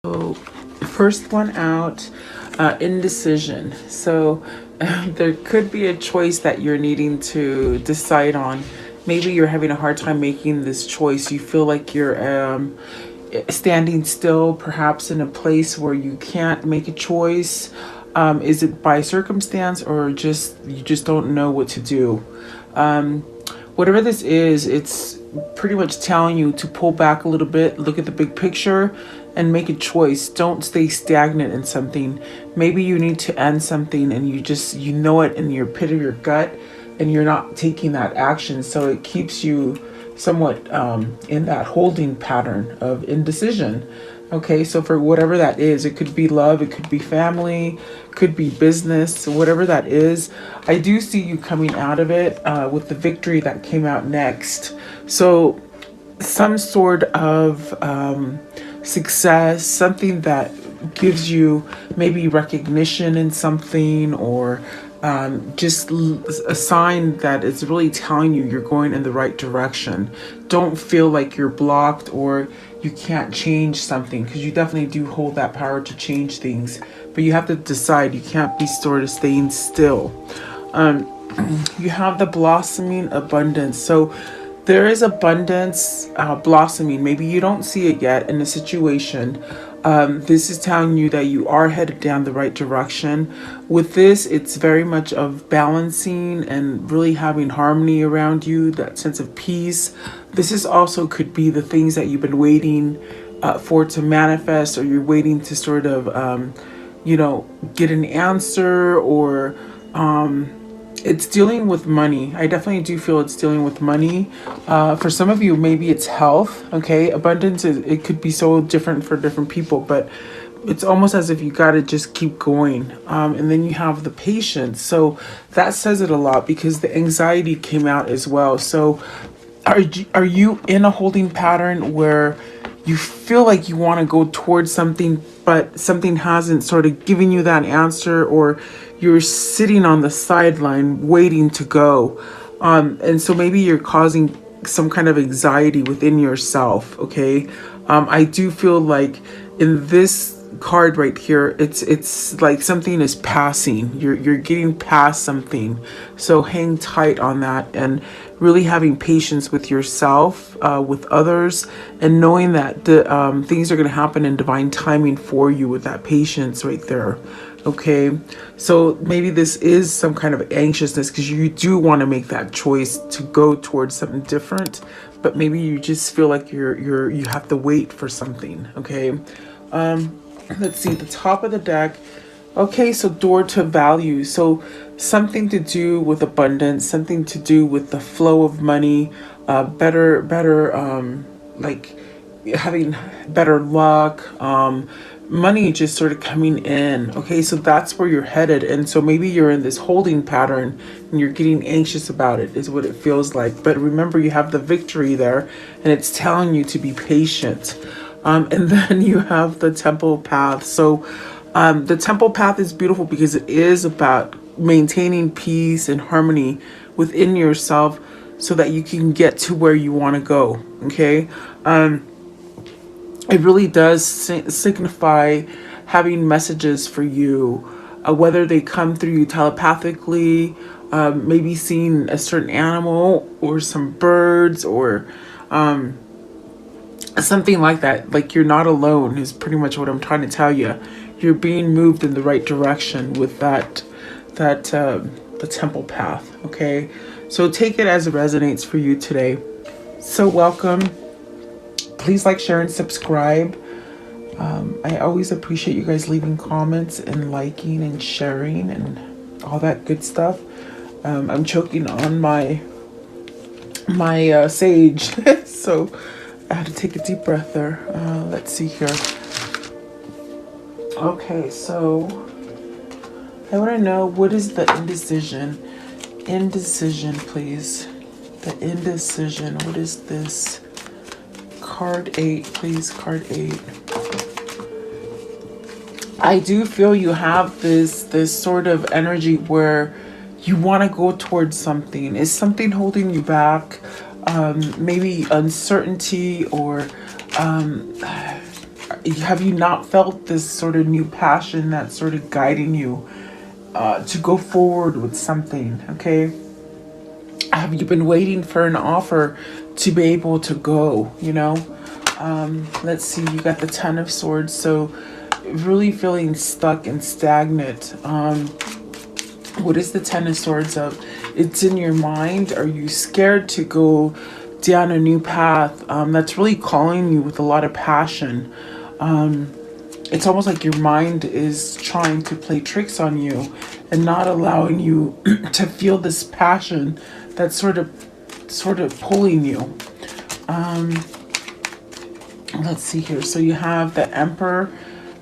So first one out, indecision. So there could be a choice that you're needing to decide on. Maybe you're having a hard time making this choice. You feel like you're standing still, perhaps in a place where you can't make a choice. Is it by circumstance or just you just don't know what to do? Um, Whatever this is, it's pretty much telling you to pull back a little bit, look at the big picture, and make a choice. Don't stay stagnant in something. Maybe you need to end something and you know it in your pit of your gut and you're not taking that action. So it keeps you somewhat in that holding pattern of indecision. Okay, so for whatever that is, it could be love, it could be family, could be business, whatever that is. I do see you coming out of it with the victory that came out next. So some sort of success, something that gives you maybe recognition in something, or a sign that it's really telling you you're going in the right direction. Don't feel like you're blocked or you can't change something, because you definitely do hold that power to change things, but you have to decide. You can't be sort of staying still. You have the blossoming abundance. So there is abundance blossoming. Maybe you don't see it yet in a situation. This is telling you that you are headed down the right direction. With this, it's very much of balancing and really having harmony around you, that sense of peace. This is also could be the things that you've been waiting for to manifest, or you're waiting to sort of, get an answer, or it's dealing with money. I definitely do feel it's dealing with money. For some of you, maybe it's health. Okay, abundance it could be so different for different people, but it's almost as if you got to just keep going. And then you have the patience. So that says it a lot, because the anxiety came out as well. So are you in a holding pattern where you feel like you want to go towards something, but something hasn't sort of given you that answer, or you're sitting on the sideline waiting to go? And so maybe you're causing some kind of anxiety within yourself. Okay. I do feel like in this card right here, it's like something is passing. You're getting past something. So hang tight on that, and really having patience with yourself, with others, and knowing that the things are going to happen in divine timing for you, with that patience right there. Okay, so maybe this is some kind of anxiousness because you do want to make that choice to go towards something different, but maybe you just feel like you have to wait for something. Okay, let's see the top of the deck. Okay, so door to value. So something to do with abundance, something to do with the flow of money, better, like having better luck, money just sort of coming in. Okay, so that's where you're headed. And so maybe you're in this holding pattern and you're getting anxious about it, is what it feels like. But remember, you have the victory there, and it's telling you to be patient. And then you have the temple path. So the temple path is beautiful because it is about maintaining peace and harmony within yourself so that you can get to where you want to go. Okay. It really does signify having messages for you, whether they come through you telepathically, maybe seeing a certain animal or some birds, or something like that. Like, you're not alone is pretty much what I'm trying to tell you. You're being moved in the right direction with the temple path. Okay, so take it as it resonates for you today. So welcome. Please like, share, and subscribe. I always appreciate you guys leaving comments and liking and sharing and all that good stuff. I'm choking on my sage, so I had to take a deep breath there. Let's see here. Okay, so I want to know, what is the indecision? Indecision, please. The indecision. What is this? Card 8, please. Card 8. I do feel you have this sort of energy where you want to go towards something. Is something holding you back? Maybe uncertainty, or have you not felt this sort of new passion that's sort of guiding you to go forward with something? Okay, have you been waiting for an offer to be able to go, you know? Let's see, you got the Ten of Swords, so really feeling stuck and stagnant. What is the Ten of Swords of? It's in your mind. Are you scared to go down a new path that's really calling you with a lot of passion? It's almost like your mind is trying to play tricks on you and not allowing you to feel this passion that's sort of pulling you. Let's see here. So you have the Emperor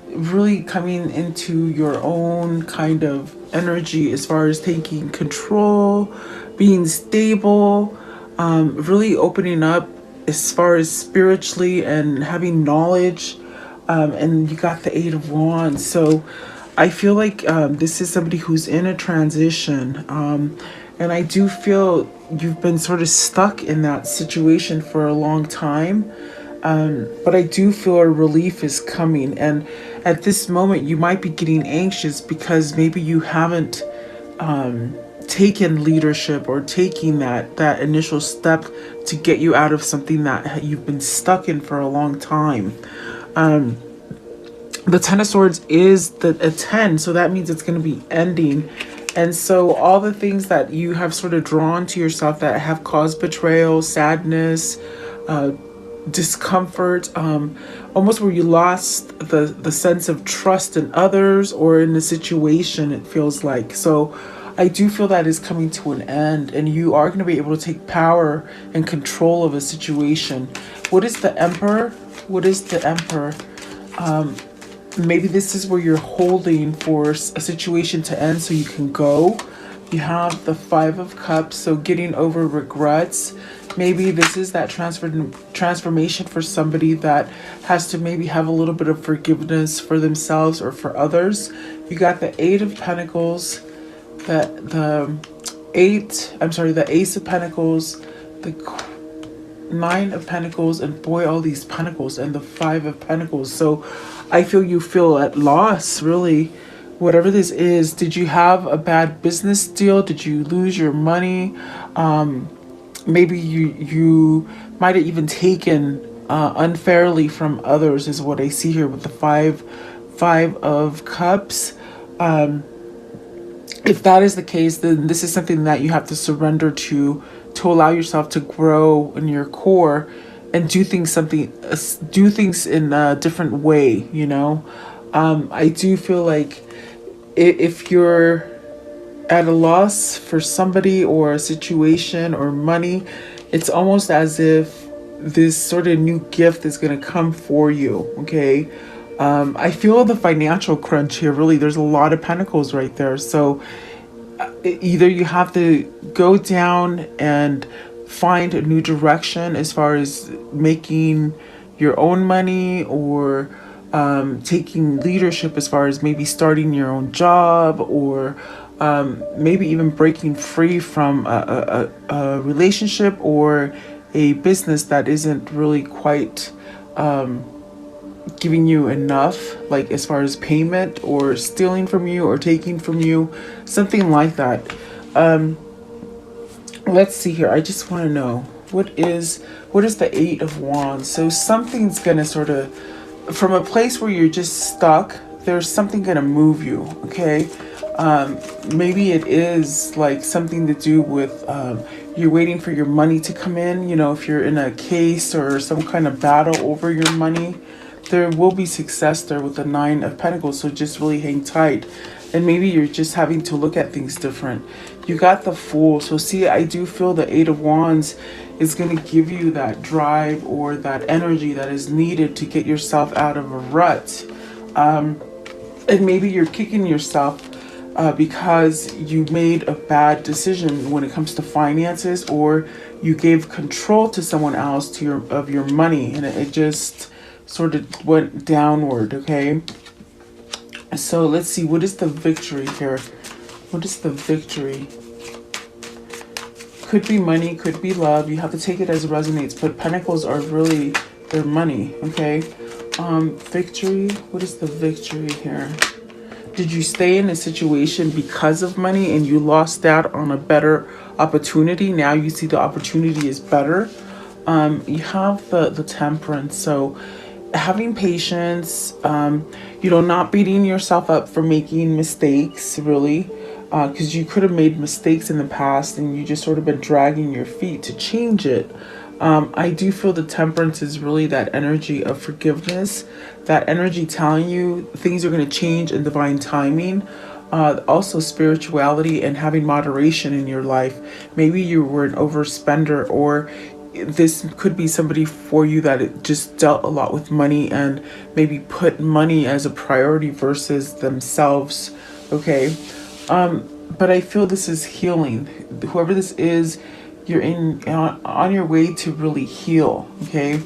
really coming into your own kind of energy as far as taking control, being stable, really opening up as far as spiritually and having knowledge. And you got the Eight of Wands. So I feel like this is somebody who's in a transition. And I do feel you've been sort of stuck in that situation for a long time. But I do feel a relief is coming. And at this moment, you might be getting anxious because maybe you haven't taken leadership or taking that initial step to get you out of something that you've been stuck in for a long time. The Ten of Swords is a 10, so that means it's going to be ending. And so all the things that you have sort of drawn to yourself that have caused betrayal, sadness, discomfort, almost where you lost the sense of trust in others or in the situation, it feels like. So I do feel that is coming to an end, and you are going to be able to take power and control of a situation. What is the Emperor? What is the Emperor? Maybe this is where you're holding for a situation to end so you can go. You have the Five of Cups, so getting over regrets. Maybe this is that transformation for somebody that has to maybe have a little bit of forgiveness for themselves or for others. You got the Eight of Pentacles, the Ace of Pentacles, the Nine of Pentacles, and boy, all these Pentacles, and the Five of Pentacles. So I feel you feel at loss, really. Whatever this is, did you have a bad business deal? Did you lose your money? Maybe you might have even taken unfairly from others, is what I see here with the Five of Cups. If that is the case, then this is something that you have to surrender to allow yourself to grow in your core and do things in a different way, you know. I do feel like if you're at a loss for somebody or a situation or money, it's almost as if this sort of new gift is going to come for you, okay? I feel the financial crunch here, really. There's a lot of pentacles right there. So either you have to go down and find a new direction as far as making your own money, or taking leadership as far as maybe starting your own job, or maybe even breaking free from a relationship or a business that isn't really quite giving you enough, like as far as payment, or stealing from you or taking from you, something like that. Let's see here. I just want to know what is the Eight of Wands. So something's gonna sort of, from a place where you're just stuck, there's something gonna move you, okay? Maybe it is like something to do with you're waiting for your money to come in. You know, if you're in a case or some kind of battle over your money, there will be success there with the Nine of Pentacles. So just really hang tight. And maybe you're just having to look at things different. You got the Fool. So see, I do feel the Eight of Wands is going to give you that drive or that energy that is needed to get yourself out of a rut. And maybe you're kicking yourself because you made a bad decision when it comes to finances, or you gave control to someone else of your money, and it just sort of went downward, okay? So let's see, what is the victory here? What is the victory? Could be money, could be love. You have to take it as it resonates, but pentacles are really their money, okay? Victory. What is the victory here? Did you stay in a situation because of money and you lost out on a better opportunity? Now you see the opportunity is better. You have the temperance. So having patience, not beating yourself up for making mistakes, really, because you could have made mistakes in the past and you just sort of been dragging your feet to change it. I do feel the temperance is really that energy of forgiveness, that energy telling you things are going to change in divine timing. Also spirituality and having moderation in your life. Maybe you were an overspender, or this could be somebody for you that it just dealt a lot with money and maybe put money as a priority versus themselves. Okay. But I feel this is healing. Whoever this is, you're on your way to really heal. Okay.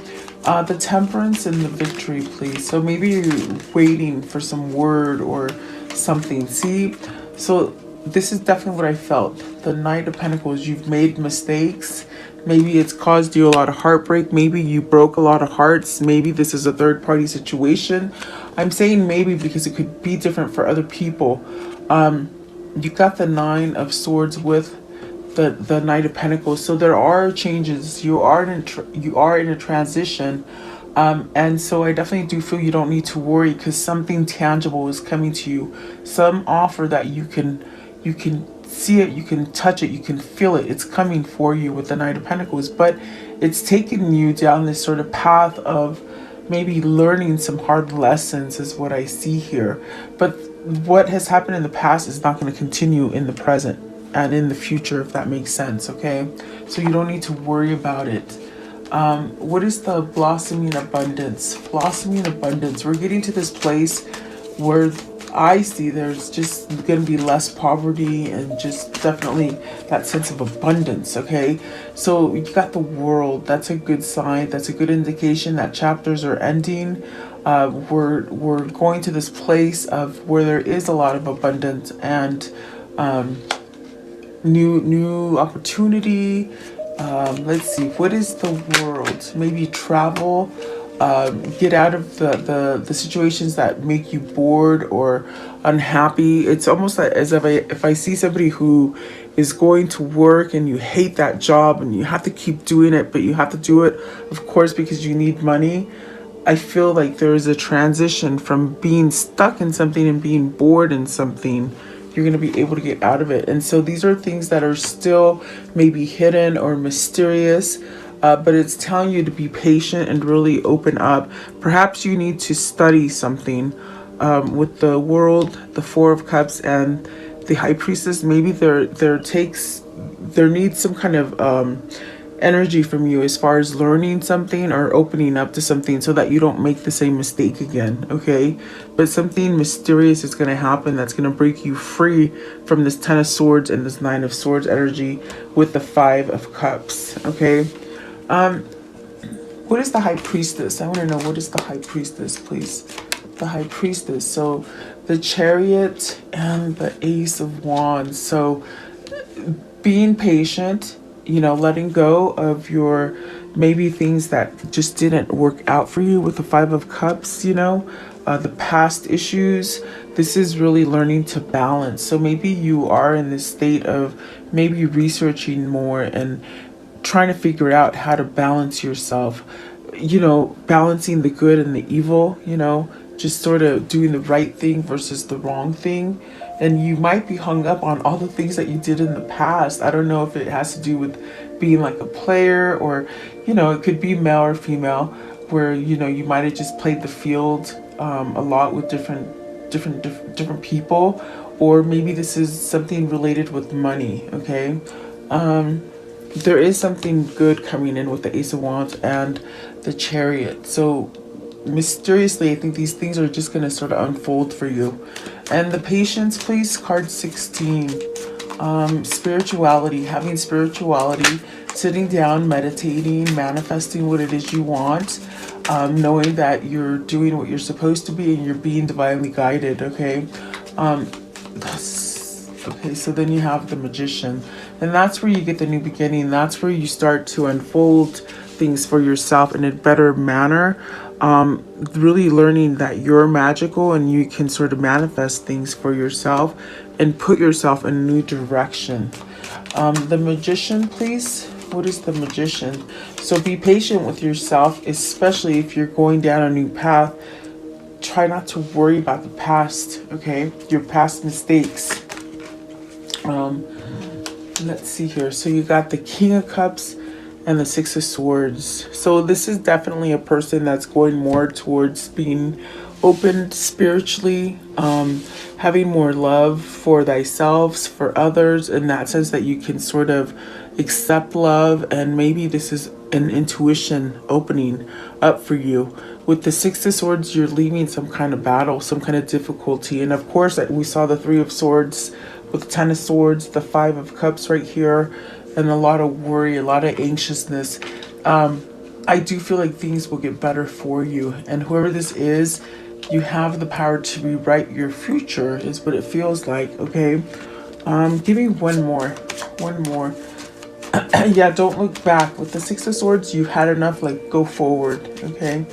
The temperance and the victory, please. So maybe you're waiting for some word or something. See, so this is definitely what I felt. The Knight of Pentacles, you've made mistakes. Maybe it's caused you a lot of heartbreak. Maybe you broke a lot of hearts. Maybe this is a third party situation. I'm saying maybe because it could be different for other people. You got the Nine of Swords with the Knight of Pentacles. So there are changes. You are in a transition. And so I definitely do feel you don't need to worry because something tangible is coming to you. Some offer that you can see it, you can touch it, you can feel it. It's coming for you with the Knight of Pentacles, but it's taking you down this sort of path of maybe learning some hard lessons is what I see here. But what has happened in the past is not going to continue in the present and in the future, if that makes sense. Okay, so you don't need to worry about it. What is the blossoming abundance? Blossoming abundance. We're getting to this place where I see there's just going to be less poverty and just definitely that sense of abundance. Okay, so you got the World. That's a good sign. That's a good indication that chapters are ending. We're going to this place of where there is a lot of abundance and new opportunity. Let's see, what is the World? Maybe travel, get out of the situations that make you bored or unhappy. It's almost like as if I see somebody who is going to work and you hate that job and you have to keep doing it, but you have to do it, of course, because you need money. I feel like there is a transition from being stuck in something and being bored in something. You're going to be able to get out of it. And so these are things that are still maybe hidden or mysterious, but it's telling you to be patient and really open up. Perhaps you need to study something with the World, the Four of Cups, and the High Priestess. Maybe there needs some kind of energy from you as far as learning something or opening up to something so that you don't make the same mistake again. Okay, but something mysterious is going to happen that's going to break you free from this Ten of Swords and this Nine of Swords energy with the Five of Cups. Okay, what is the High Priestess? I want to know, what is the High Priestess, please? The High Priestess. So the Chariot and the Ace of Wands. So being patient, letting go of your maybe things that just didn't work out for you with the Five of Cups, the past issues. This is really learning to balance. So maybe you are in this state of maybe researching more and trying to figure out how to balance yourself, balancing the good and the evil, just sort of doing the right thing versus the wrong thing. And you might be hung up on all the things that you did in the past. I don't know if it has to do with being like a player or, it could be male or female where, you might have just played the field a lot with different people, or maybe this is something related with money. Okay. There is something good coming in with the Ace of Wands and the Chariot. So mysteriously, I think these things are just going to sort of unfold for you. And the Patience, please, card 16. Spirituality, having spirituality, sitting down, meditating, manifesting what it is you want, knowing that you're doing what you're supposed to be and you're being divinely guided. Okay. Okay, so then you have the Magician, and that's where you get the new beginning. That's where you start to unfold things for yourself in a better manner. Really learning that you're magical and you can sort of manifest things for yourself and put yourself in a new direction. The Magician, please. What is the Magician? So be patient with yourself, especially if you're going down a new path. Try not to worry about the past, okay? Your past mistakes. Let's see here. So you got the King of Cups and the Six of Swords. So this is definitely a person that's going more towards being open spiritually, having more love for thyself, for others, in that sense that you can sort of accept love. And maybe this is an intuition opening up for you. With the Six of Swords, you're leaving some kind of battle, some kind of difficulty. And of course, we saw the Three of Swords with the Ten of Swords, the Five of Cups right here, and a lot of worry, a lot of anxiousness. I do feel like things will get better for you. And whoever this is, you have the power to rewrite your future, is what it feels like, okay? Give me one more. One more. Yeah, don't look back. With the Six of Swords, you had enough, like, go forward, okay?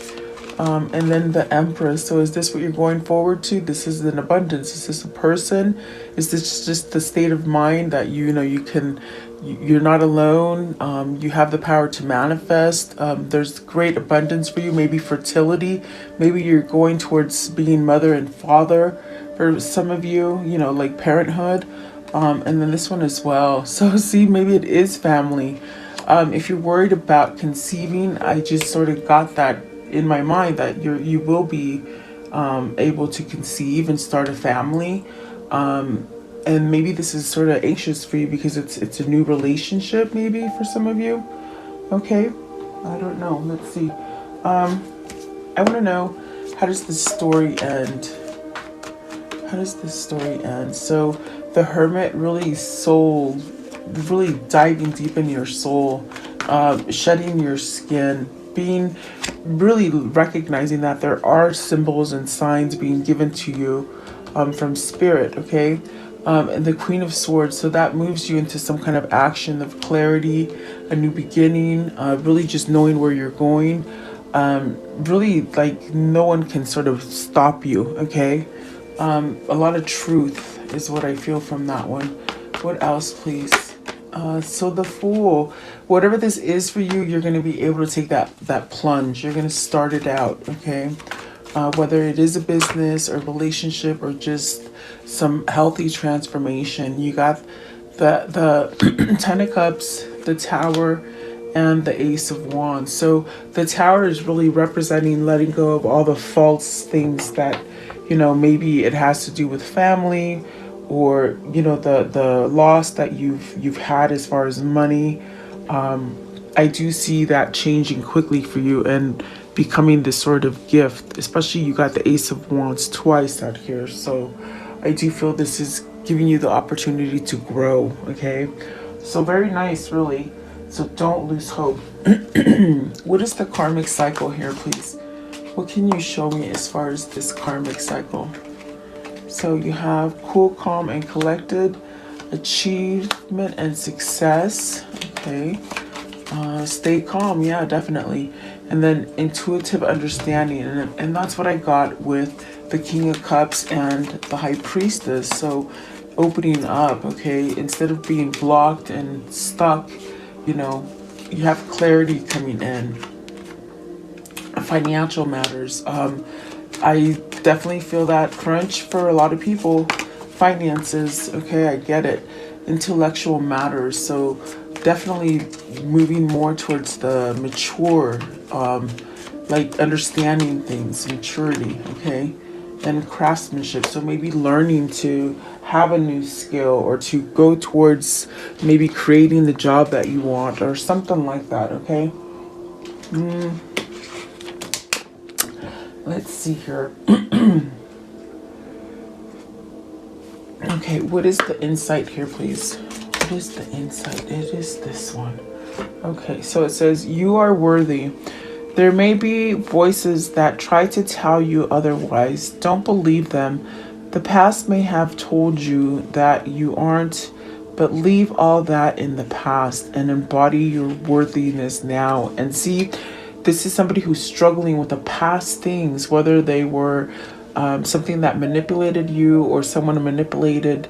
And then the Empress. So is this what you're going forward to? This is an abundance. Is this a person? Is this just the state of mind that you know you're not alone? You have the power to manifest. There's great abundance for you. Maybe fertility. Maybe you're going towards being mother and father for some of you. You know, like parenthood. And then this one as well. So see, maybe it is family. If you're worried about conceiving, I just sort of got that in my mind that you will be able to conceive and start a family. And maybe this is sort of anxious for you because it's a new relationship, maybe for some of you. Okay, I don't know. Let's see. I want to know, how does this story end? How does this story end? So the Hermit, really diving deep in your soul, shedding your skin, being really recognizing that there are symbols and signs being given to you from spirit, okay? And the Queen of Swords, so that moves you into some kind of action of clarity, a new beginning, really just knowing where you're going. Really, like, no one can sort of stop you, okay? A lot of truth is what I feel from that one. What else, please? So the Fool, whatever this is for you, you're going to be able to take that plunge. You're going to start it out, okay? Whether it is a business or relationship or just some healthy transformation. You got the Ten of Cups, the Tower, and the Ace of Wands. So the Tower is really representing letting go of all the false things that, you know, maybe it has to do with family, or, you know, the loss that you've had as far as money. I do see that changing quickly for you and becoming this sort of gift, especially you got the Ace of Wands twice out here. So I do feel this is giving you the opportunity to grow, okay? So very nice, really. So don't lose hope. What is the karmic cycle here, please? What can you show me as far as this karmic cycle? So you have cool, calm, and collected, achievement and success. Okay. Stay calm. Yeah, definitely. And then intuitive understanding. And that's what I got with the King of Cups and the High Priestess. So opening up, okay, instead of being blocked and stuck, you know, you have clarity coming in. Financial matters. I definitely feel that crunch for a lot of people. Finances, okay, I get it. Intellectual matters. So definitely moving more towards the mature, like understanding things, maturity, okay? And craftsmanship. So maybe learning to have a new skill or to go towards maybe creating the job that you want or something like that, okay? Let's see here. Okay, what is the insight here, please? What is the insight? It is this one. Okay, so it says, you are worthy. There may be voices that try to tell you otherwise. Don't believe them. The past may have told you that you aren't But leave all that in the past and embody your worthiness now. And see, this is somebody who's struggling with the past things, whether they were something that manipulated you or someone manipulated.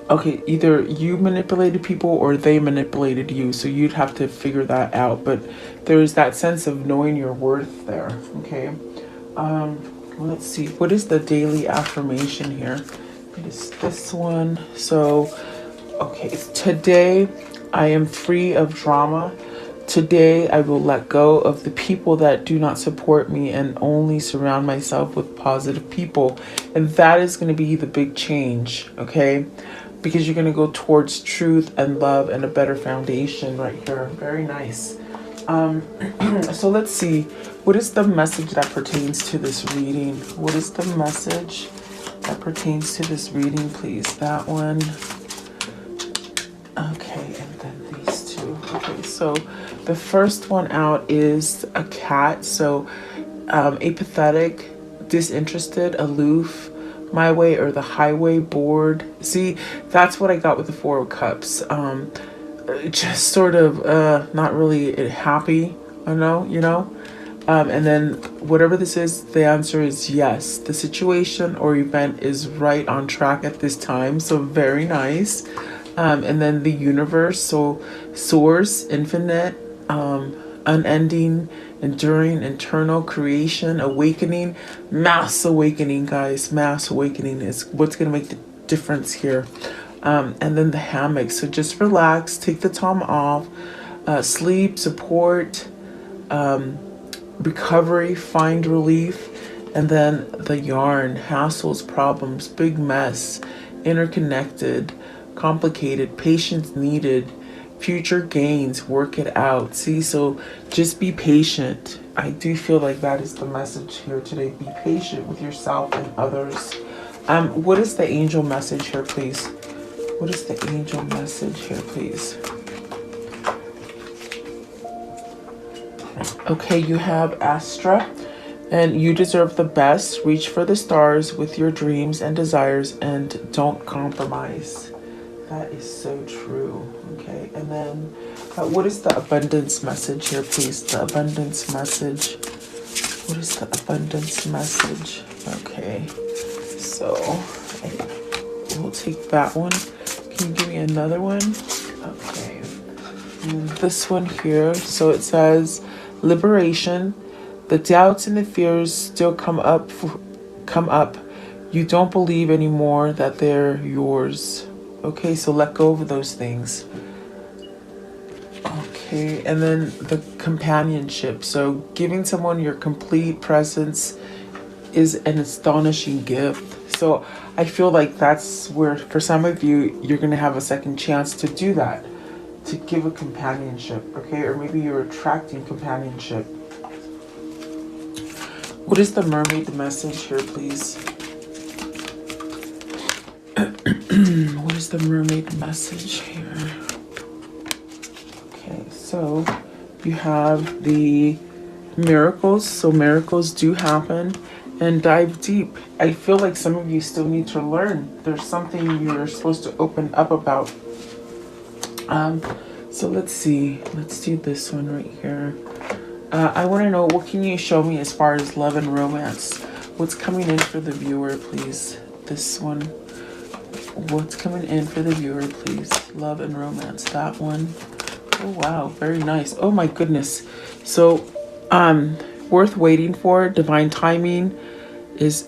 Okay, either you manipulated people or they manipulated you. So you'd have to figure that out. But there's that sense of knowing your worth there. Okay. Let's see. What is the daily affirmation here? It is this one. So, okay. Today, I am free of drama. Today, I will let go of the people that do not support me and only surround myself with positive people. And that is going to be the big change. Okay. Because you're going to go towards truth and love and a better foundation right here. Very nice. So let's see. What is the message that pertains to this reading? What is the message that pertains to this reading, please? That one. Okay, and then these two. Okay, so the first one out is a cat. So apathetic, disinterested, aloof, my way or the highway, bored. See, that's what I got with the Four of Cups. Just sort of not really happy, I know, you know. And then whatever this is, the answer is yes. The situation or event is right on track at this time. So very nice. And then the universe, so source, infinite, unending, enduring, internal, creation, awakening, mass awakening, guys. Mass awakening is what's going to make the difference here. And then the hammock. So just relax, take the time off, sleep, support, recovery, find relief. And then the yarn, hassles, problems, big mess, interconnected, complicated, patience needed, future gains, work it out. See, so just be patient. I do feel like that is the message here today. Be patient with yourself and others. What is the angel message here, please? What is the angel message here, please? Okay, you have Astra, and you deserve the best. Reach for the stars with your dreams and desires and don't compromise. That is so true. Okay, and then what is the abundance message here, please? The abundance message. What is the abundance message? Okay, so we'll take that one. Can you give me another one? Okay, and this one here. So it says liberation. The doubts and the fears still come up. You don't believe anymore that they're yours. Okay, so let go of those things. Okay, and then the companionship. So giving someone your complete presence is an astonishing gift. So I feel like that's where, for some of you, you're going to have a second chance to do that. To give a companionship, okay? Or maybe you're attracting companionship. What is the mermaid message here, please? What is the mermaid message here? Okay, so you have the miracles. So miracles do happen. And dive deep. I feel like some of you still need to learn. There's something you're supposed to open up about. So let's see. Let's do this one right here. I want to know, what can you show me as far as love and romance? What's coming in for the viewer, please? This one. What's coming in for the viewer, please? Love and romance. That one. Oh, wow. Very nice. Oh, my goodness. So, worth waiting for. Divine timing is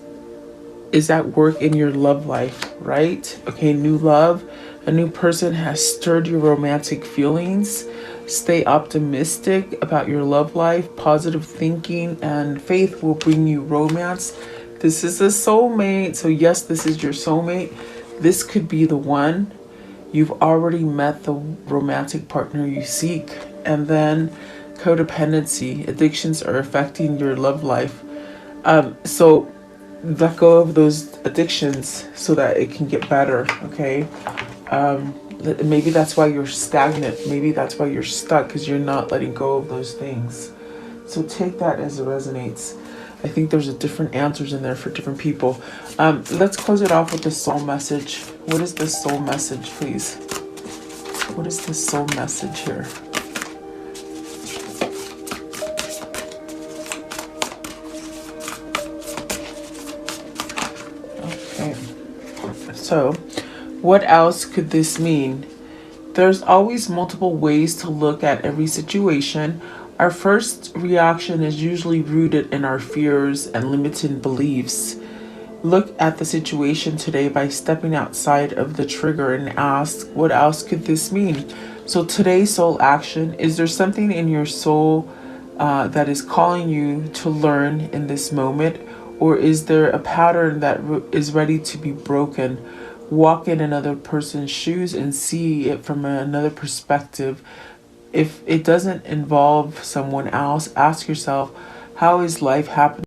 at work in your love life, right? Okay, new love. A new person has stirred your romantic feelings. Stay optimistic about your love life. Positive thinking and faith will bring you romance. This is a soulmate. So yes, this is your soulmate. This could be the one. You've already met the romantic partner you seek. And then codependency. Addictions are affecting your love life. So let go of those addictions so that it can get better, okay? Maybe that's why you're stagnant. Maybe that's why you're stuck, because you're not letting go of those things. So take that as it resonates. I think there's different answers in there for different people. Let's close it off with the soul message. What is the soul message, please? What is the soul message here? Okay. So, what else could this mean? There's always multiple ways to look at every situation. Our first reaction is usually rooted in our fears and limiting beliefs. Look at the situation today by stepping outside of the trigger and ask, what else could this mean? So, today's soul action, is there something in your soul that is calling you to learn in this moment? Or is there a pattern that is ready to be broken? Walk in another person's shoes and see it from another perspective. If it doesn't involve someone else, ask yourself, how is life happening